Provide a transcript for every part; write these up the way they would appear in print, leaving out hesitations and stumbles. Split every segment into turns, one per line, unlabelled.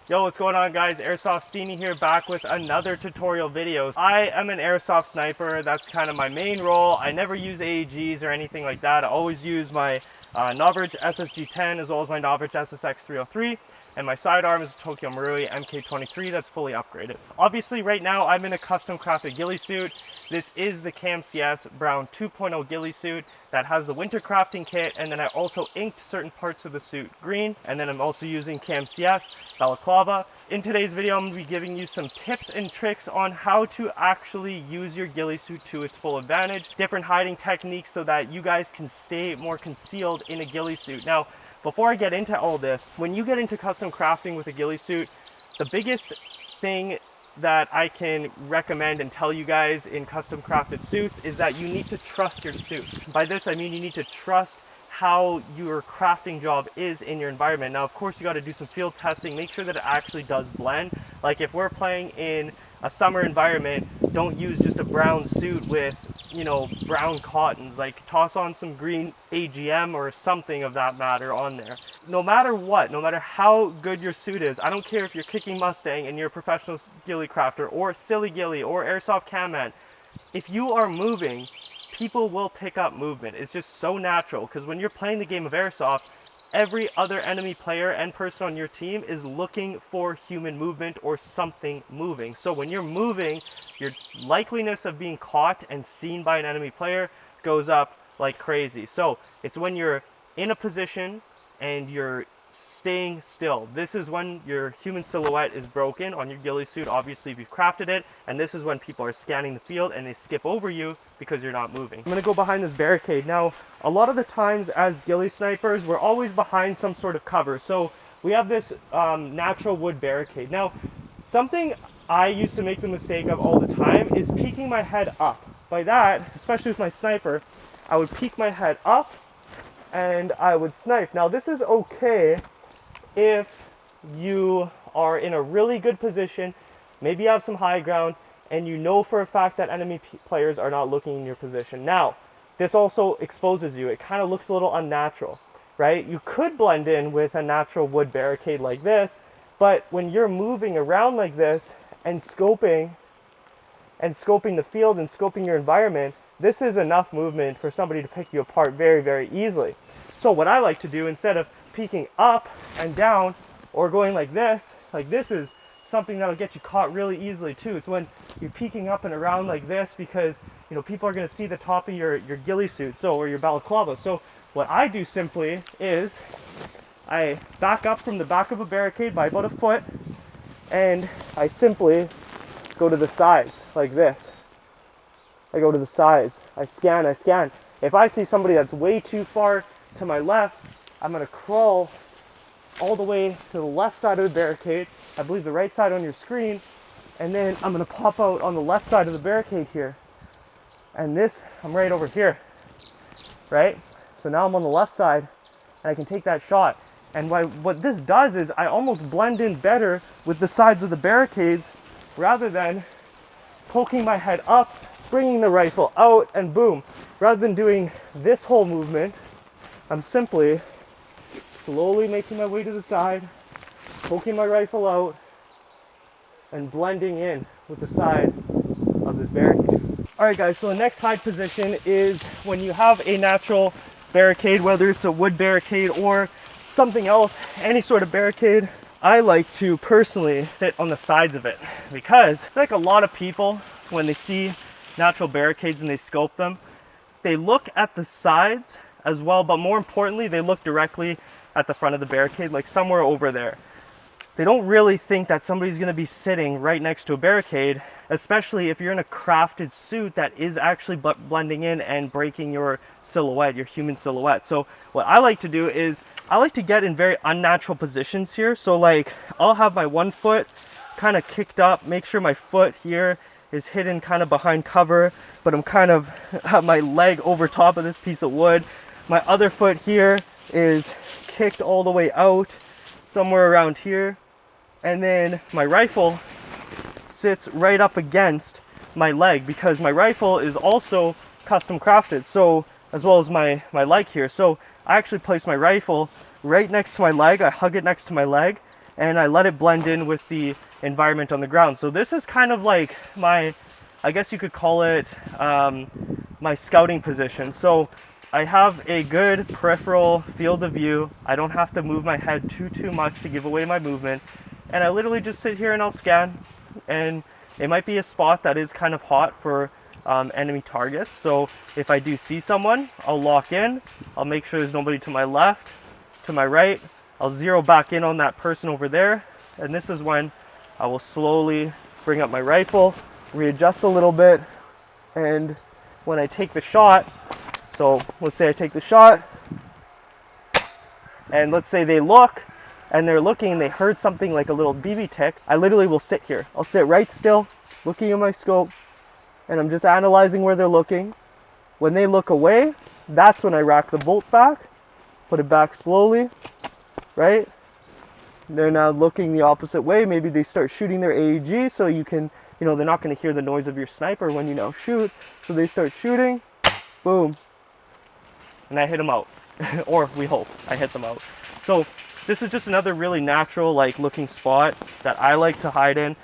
Yo, what's going on, guys? Airsoft Steenie here, back with another tutorial video. I am an airsoft sniper. That's kind of my main role. I never use AEGs or anything like that. I always use my Novridge SSG-10 as well as my Novridge SSX-303. And my sidearm is a Tokyo Marui MK23 that's fully upgraded. Obviously, right now I'm in a custom crafted ghillie suit. This is the KMCS Brown 2.0 ghillie suit that has the winter crafting kit, and then I also inked certain parts of the suit green, and then I'm also using KMCS balaclava. In today's video, I'm going to be giving you some tips and tricks on how to actually use your ghillie suit to its full advantage, different hiding techniques so that you guys can stay more concealed in a ghillie suit. Now, before I get into all this, when you get into custom crafting with a ghillie suit, the biggest thing that I can recommend and tell you guys in custom crafted suits is that you need to trust your suit. By this, I mean you need to trust how your crafting job is in your environment. Now, of course, you got to do some field testing, make sure that it actually does blend. Like if we're playing in a summer environment, don't use just a brown suit with, you know, brown cottons. Like toss on some green AGM or something of that matter on there. No matter what, no matter how good your suit is, I don't care if you're kicking Mustang and you're a professional ghillie crafter or silly ghillie or airsoft cam man, if you are moving, people will pick up movement. It's just so natural, because when you're playing the game of airsoft, every other enemy player and person on your team is looking for human movement or something moving. So when you're moving, your likeliness of being caught and seen by an enemy player goes up like crazy. So it's when you're in a position and you're staying still. This is when your human silhouette is broken on your ghillie suit, obviously if you've crafted it, and this is when people are scanning the field and they skip over you because you're not moving. I'm gonna go behind this barricade. Now, a lot of the times as ghillie snipers, we're always behind some sort of cover. So we have this natural wood barricade. Now, something I used to make the mistake of all the time is peeking my head up. By that, especially with my sniper, I would peek my head up and I would snipe. Now, this is okay if you are in a really good position, maybe you have some high ground, and you know for a fact that enemy players are not looking in your position. Now, this also exposes you. It kind of looks a little unnatural, right? You could blend in with a natural wood barricade like this, but when you're moving around like this and scoping the field and scoping your environment, this is enough movement for somebody to pick you apart very, very easily. So what I like to do, instead of peeking up and down or going like this is something that'll get you caught really easily too. It's when you're peeking up and around like this, because you know people are going to see the top of your ghillie suit, so, or your balaclava. So what I do simply is I back up from the back of a barricade by about a foot, and I simply go to the sides like this. I go to the sides, I scan. If I see somebody that's way too far to my left, I'm going to crawl all the way to the left side of the barricade, I believe the right side on your screen, and then I'm going to pop out on the left side of the barricade here. And this, I'm right over here, right? So now I'm on the left side, and I can take that shot. And what this does is I almost blend in better with the sides of the barricades, rather than poking my head up, bringing the rifle out, and boom. Rather than doing this whole movement, I'm simply slowly making my way to the side, poking my rifle out, and blending in with the side of this barricade. Alright guys, so the next hide position is when you have a natural barricade, whether it's a wood barricade or something else, any sort of barricade. I like to personally sit on the sides of it, because like a lot of people, when they see natural barricades and they scope them, they look at the sides as well, but more importantly, they look directly at the front of the barricade, like somewhere over there. They don't really think that somebody's going to be sitting right next to a barricade, especially if you're in a crafted suit that is actually blending in and breaking your silhouette, your human silhouette. So what I like to do is I like to get in very unnatural positions here. So like I'll have my one foot kind of kicked up, make sure my foot here is hidden kind of behind cover, but I'm kind of have my leg over top of this piece of wood. My other foot here is kicked all the way out somewhere around here, and then my rifle sits right up against my leg, because my rifle is also custom crafted, so as well as my leg here. So I actually place my rifle right next to my leg. I hug it next to my leg, and I let it blend in with the environment on the ground. So this is kind of like my, I guess you could call it my scouting position. So I have a good peripheral field of view. I don't have to move my head too much to give away my movement. And I literally just sit here and I'll scan. And it might be a spot that is kind of hot for enemy targets. So if I do see someone, I'll lock in. I'll make sure there's nobody to my left, to my right. I'll zero back in on that person over there. And this is when I will slowly bring up my rifle, readjust a little bit. And when I take the shot, so let's say I take the shot, and let's say they look, and they're looking, and they heard something like a little BB tick, I literally will sit here. I'll sit right still, looking at my scope, and I'm just analyzing where they're looking. When they look away, that's when I rack the bolt back, put it back slowly, right? They're now looking the opposite way. Maybe they start shooting their AEG, so you can, they're not going to hear the noise of your sniper when you now shoot. So they start shooting, boom, and I hit them out. Or we hope I hit them out. So this is just another really natural looking spot that I like to hide in.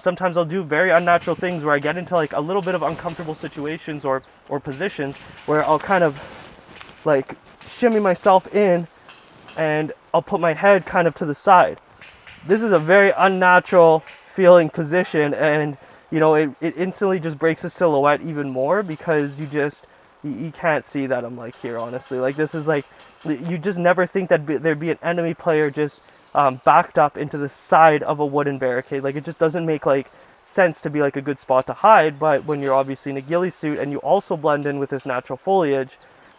Sometimes I'll do very unnatural things where I get into a little bit of uncomfortable situations or positions where I'll kind of shimmy myself in, and I'll put my head kind of to the side. This is a very unnatural feeling position, and it instantly just breaks the silhouette even more, because you can't see that I'm here, honestly. This is you just never think that there'd be an enemy player just backed up into the side of a wooden barricade. It just doesn't make sense to be a good spot to hide. But when you're obviously in a ghillie suit and you also blend in with this natural foliage,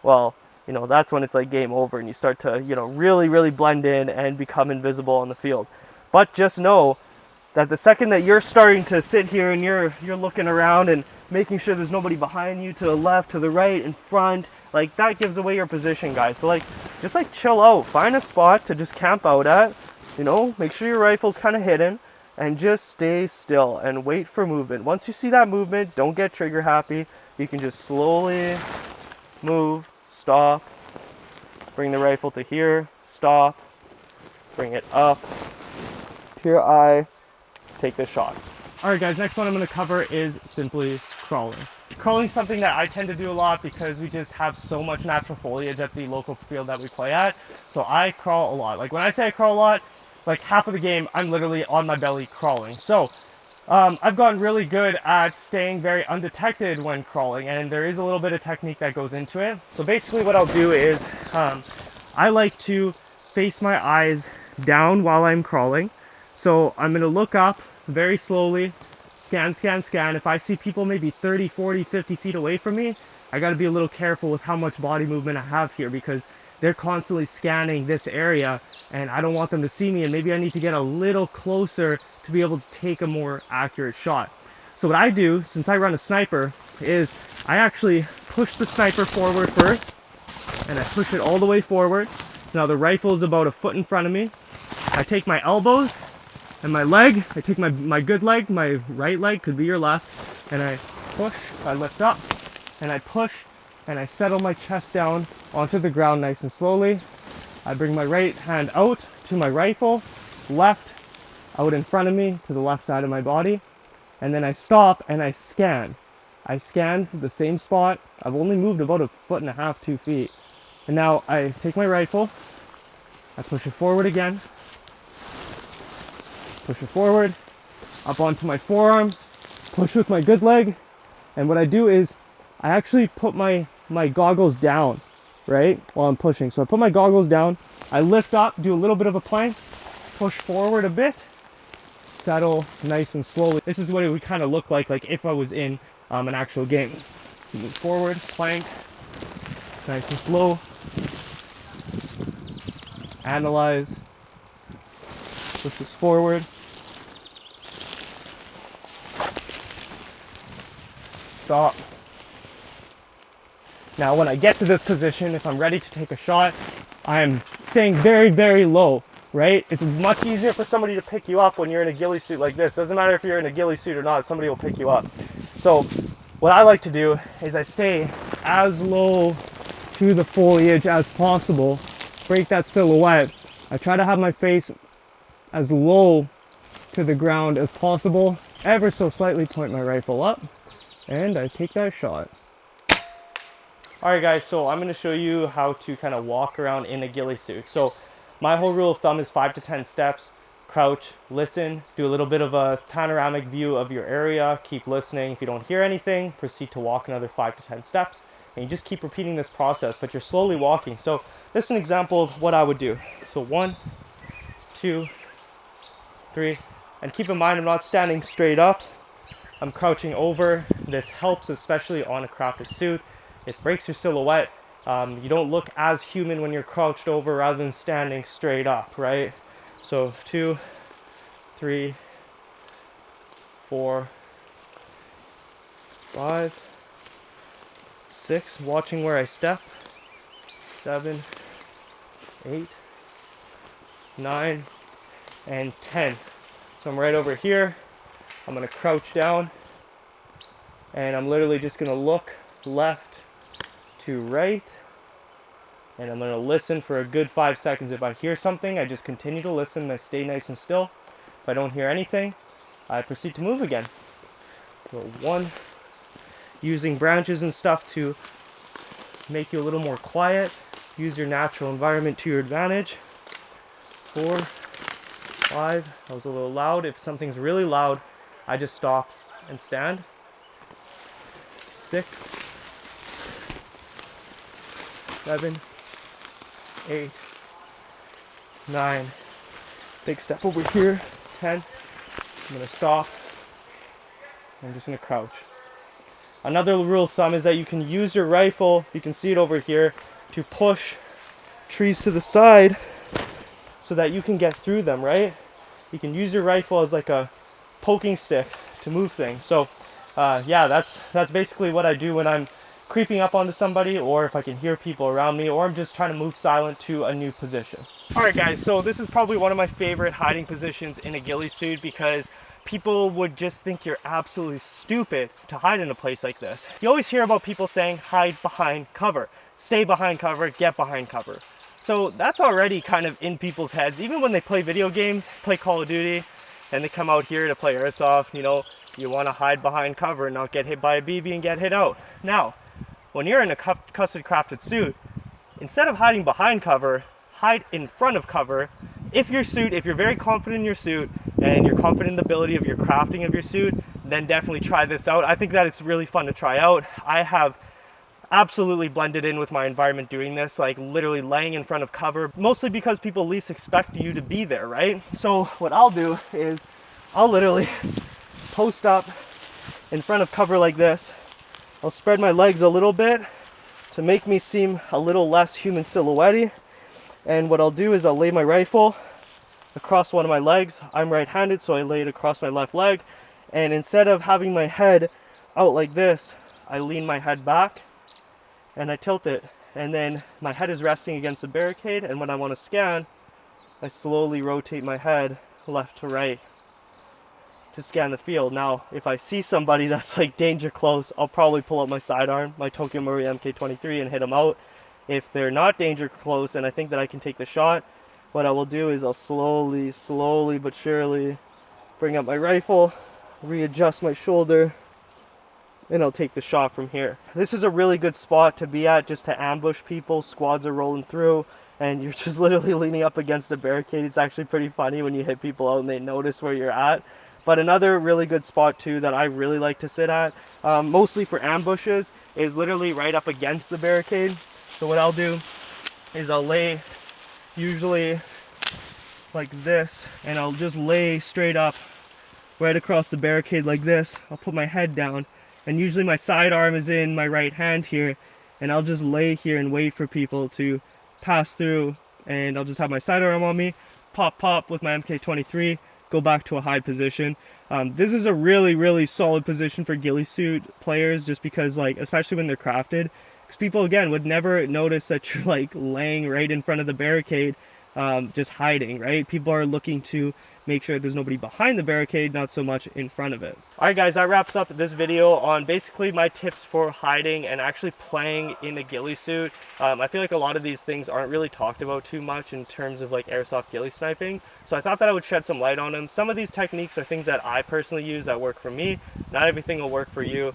well, that's when it's game over, and you start to really blend in and become invisible on the field. But just know that the second that you're starting to sit here and you're looking around and making sure there's nobody behind you, to the left, to the right, in front, that gives away your position, guys. So just chill out, find a spot to just camp out at, make sure your rifle's kind of hidden, and just stay still and wait for movement. Once you see that movement, don't get trigger happy. You can just slowly move, stop, bring the rifle to here, stop, bring it up to your eye, take the shot. Alright guys, next one I'm going to cover is simply crawling. Crawling is something that I tend to do a lot because we just have so much natural foliage at the local field that we play at. So I crawl a lot. When I say I crawl a lot, half of the game I'm literally on my belly crawling. So I've gotten really good at staying very undetected when crawling, and there is a little bit of technique that goes into it. So basically what I'll do is I like to face my eyes down while I'm crawling. So I'm going to look up very slowly, scan. If I see people maybe 30, 40, 50 feet away from me, I got to be a little careful with how much body movement I have here, because they're constantly scanning this area and I don't want them to see me, and maybe I need to get a little closer to be able to take a more accurate shot. So what I do, since I run a sniper, is I actually push the sniper forward first, and I push it all the way forward. So now the rifle is about a foot in front of me. I take my elbows and my leg, I take my good leg, my right leg, could be your left, and I push, I lift up, and I push, and I settle my chest down onto the ground nice and slowly. I bring my right hand out to my rifle, left out in front of me to the left side of my body, and then I stop and I scan. I scan the same spot. I've only moved about a foot and a half, 2 feet. And now I take my rifle, I push it forward again, push it forward, up onto my forearms, push with my good leg, and what I do is I actually put my goggles down, right, while I'm pushing. So I put my goggles down, I lift up, do a little bit of a plank, push forward a bit, settle nice and slowly. This is what it would kind of look like if I was in an actual game. Move forward, plank, nice and slow, analyze, push this forward, stop. Now when I get to this position, if I'm ready to take a shot, I'm staying very, very low, right? It's much easier for somebody to pick you up when you're in a ghillie suit like this. Doesn't matter if you're in a ghillie suit or not, somebody will pick you up. So what I like to do is I stay as low to the foliage as possible, break that silhouette. I try to have my face as low to the ground as possible, ever so slightly point my rifle up, and I take that shot. Alright guys, so I'm going to show you how to kind of walk around in a ghillie suit. So my whole rule of thumb is 5 to 10 steps, crouch, listen, do a little bit of a panoramic view of your area, keep listening. If you don't hear anything, proceed to walk another 5 to 10 steps. And you just keep repeating this process, but you're slowly walking. So this is an example of what I would do. So 1, 2, 3, and keep in mind I'm not standing straight up. I'm crouching over. This helps especially on a crafted suit. It breaks your silhouette. You don't look as human when you're crouched over rather than standing straight up, right? So 2, 3, 4, 5, 6, watching where I step, 7, 8, 9, and 10. So I'm right over here. I'm gonna crouch down and I'm literally just gonna look left to right, and I'm gonna listen for a good 5 seconds. If I hear something, I just continue to listen and I stay nice and still. If I don't hear anything, I proceed to move again. So 1, using branches and stuff to make you a little more quiet. Use your natural environment to your advantage. 4, 5, that was a little loud. If something's really loud, I just stop and stand. 6, 7, 8, 9, big step over here, 10, I'm gonna stop, I'm just gonna crouch. Another rule of thumb is that you can use your rifle, you can see it over here, to push trees to the side so that you can get through them, right? You can use your rifle as like a poking stick to move things. So yeah, that's basically what I do when I'm creeping up onto somebody, or if I can hear people around me, or I'm just trying to move silent to a new position. Alright guys, so this is probably one of my favorite hiding positions in a ghillie suit, because people would just think you're absolutely stupid to hide in a place like this. You always hear about people saying hide behind cover, stay behind cover, get behind cover. So that's already kind of in people's heads. Even when they play video games, play Call of Duty, and they come out here to play Airsoft, you know, you want to hide behind cover and not get hit by a BB and get hit out. Now, when you're in a custom crafted suit, instead of hiding behind cover, hide in front of cover. If you're very confident in your suit and you're confident in the ability of your crafting of your suit, then definitely try this out. I think that it's really fun to try out. I have absolutely blended in with my environment doing this, like literally laying in front of cover, mostly because people least expect you to be there, right? So what I'll do is I'll literally post up in front of cover like this. I'll spread my legs a little bit to make me seem a little less human silhouette-y. And what I'll do is I'll lay my rifle across one of my legs. I'm right-handed, so I lay it across my left leg. And instead of having my head out like this, I lean my head back and I tilt it. And then my head is resting against the barricade, and when I want to scan, I slowly rotate my head left to right to scan the field. Now, if I see somebody that's like danger close, I'll probably pull out my sidearm, my Tokyo Murray MK23, and hit them out. If they're not danger close and I think that I can take the shot, what I will do is I'll slowly but surely bring up my rifle, readjust my shoulder, and I'll take the shot from here. This is a really good spot to be at, just to ambush people. Squads are rolling through and you're just literally leaning up against a barricade. It's actually pretty funny when you hit people out and they notice where you're at. But another really good spot too that I really like to sit at, mostly for ambushes, is literally right up against the barricade. So what I'll do is I'll lay usually like this, and I'll just lay straight up right across the barricade like this. I'll put my head down, and usually my sidearm is in my right hand here, and I'll just lay here and wait for people to pass through, and I'll just have my sidearm on me, pop with my MK23, go back to a high position. This is a really solid position for ghillie suit players, just because, like, especially when they're crafted, because people again would never notice that you're like laying right in front of the barricade just hiding, right? People are looking to make sure there's nobody behind the barricade, not so much in front of it. All right, guys, that wraps up this video on basically my tips for hiding and actually playing in a ghillie suit. I feel like a lot of these things aren't really talked about too much in terms of like airsoft ghillie sniping. So I thought that I would shed some light on them. Some of these techniques are things that I personally use that work for me. Not everything will work for you.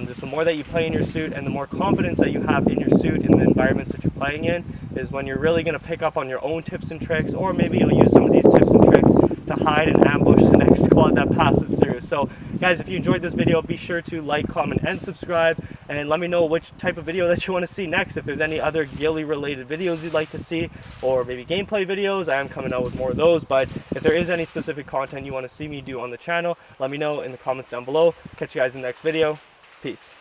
Just the more that you play in your suit and the more confidence that you have in your suit in the environments that you're playing in is when you're really going to pick up on your own tips and tricks, or maybe you'll use some of these tips and tricks to hide and ambush the next squad that passes through. So guys, if you enjoyed this video, be sure to like, comment, and subscribe, and let me know which type of video that you want to see next. If there's any other ghillie related videos you'd like to see, or maybe gameplay videos, I am coming out with more of those. But if there is any specific content you want to see me do on the channel, let me know in the comments down below. Catch you guys in the next video. Peace.